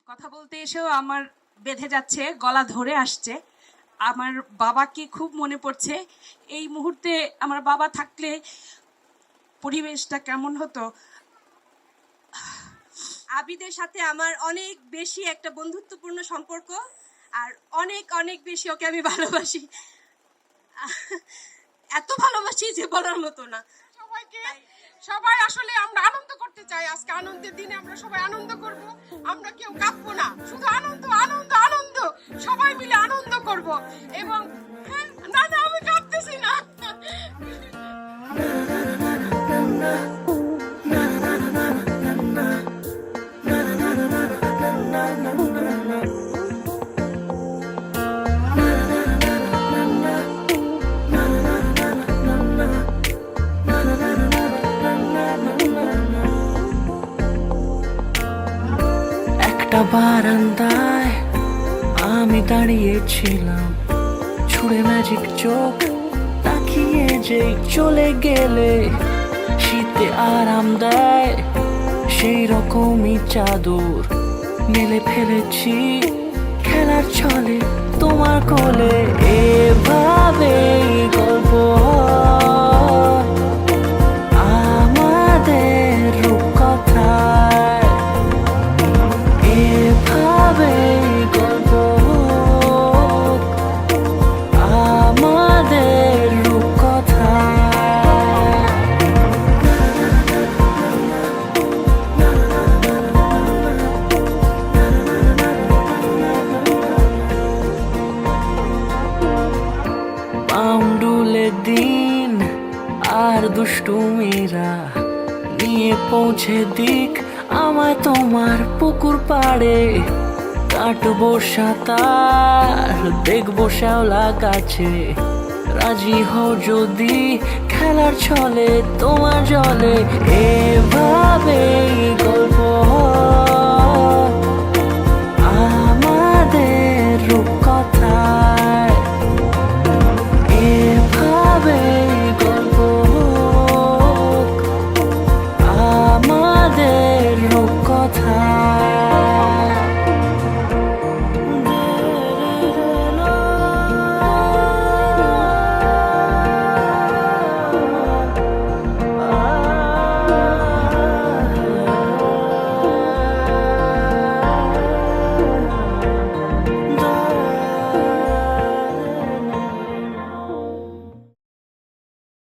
কথা বলতে এসেও আমার বেঁধে যাচ্ছে, গলা ধরে আসছে। আমার বাবাকে খুব মনে পড়ছে। এই মুহূর্তে আমার বাবা থাকলে পরিবেশটা কেমন হতো। আবিদের সাথে আমার অনেক বেশি একটা বন্ধুত্বপূর্ণ সম্পর্ক, আর অনেক অনেক বেশি ওকে আমি ভালোবাসি। এত ভালোবাসি যে বলার মতো না। সবাই আসলে আমরা আনন্দ করতে চাই। আজকে আনন্দের দিনে আমরা সবাই আনন্দ করব। আমরা কেউ কাঁদবো না, শুধু আনন্দ আনন্দ আনন্দ, সবাই মিলে আনন্দ করব। এবং না না, আমি কাঁদতেছি না। একটা বারান্দায় আমি দাঁড়িয়েছিলাম, ছুঁড়ে ম্যাজিক চোখ তাকিয়ে যে চলে গেলে। শীতে আরাম দেয় সেই রকমই চাদর মেলে ফেলেছি খেলার ছলে তোমার কোলে। এভাবেই গল্প হয় আমাদের রূপকথায়, এভাবেই গল্প হোক আমাদের রূপকথায়। পাউন্ডুলে দিন আর দুষ্টুমিরা নিয়ে পৌঁছে দিক আমায় তোমার পুকুর পাড়ে। কাটবো সাঁতার, দেখবো শ্যাওলা গাছে, রাজি হও যদি খেলার ছলে তোমার জলে। এভাবেই গল্প হয় আমাদের রূপকথায়, এভাবেই গল্প হোক আমাদের রূপকথায়।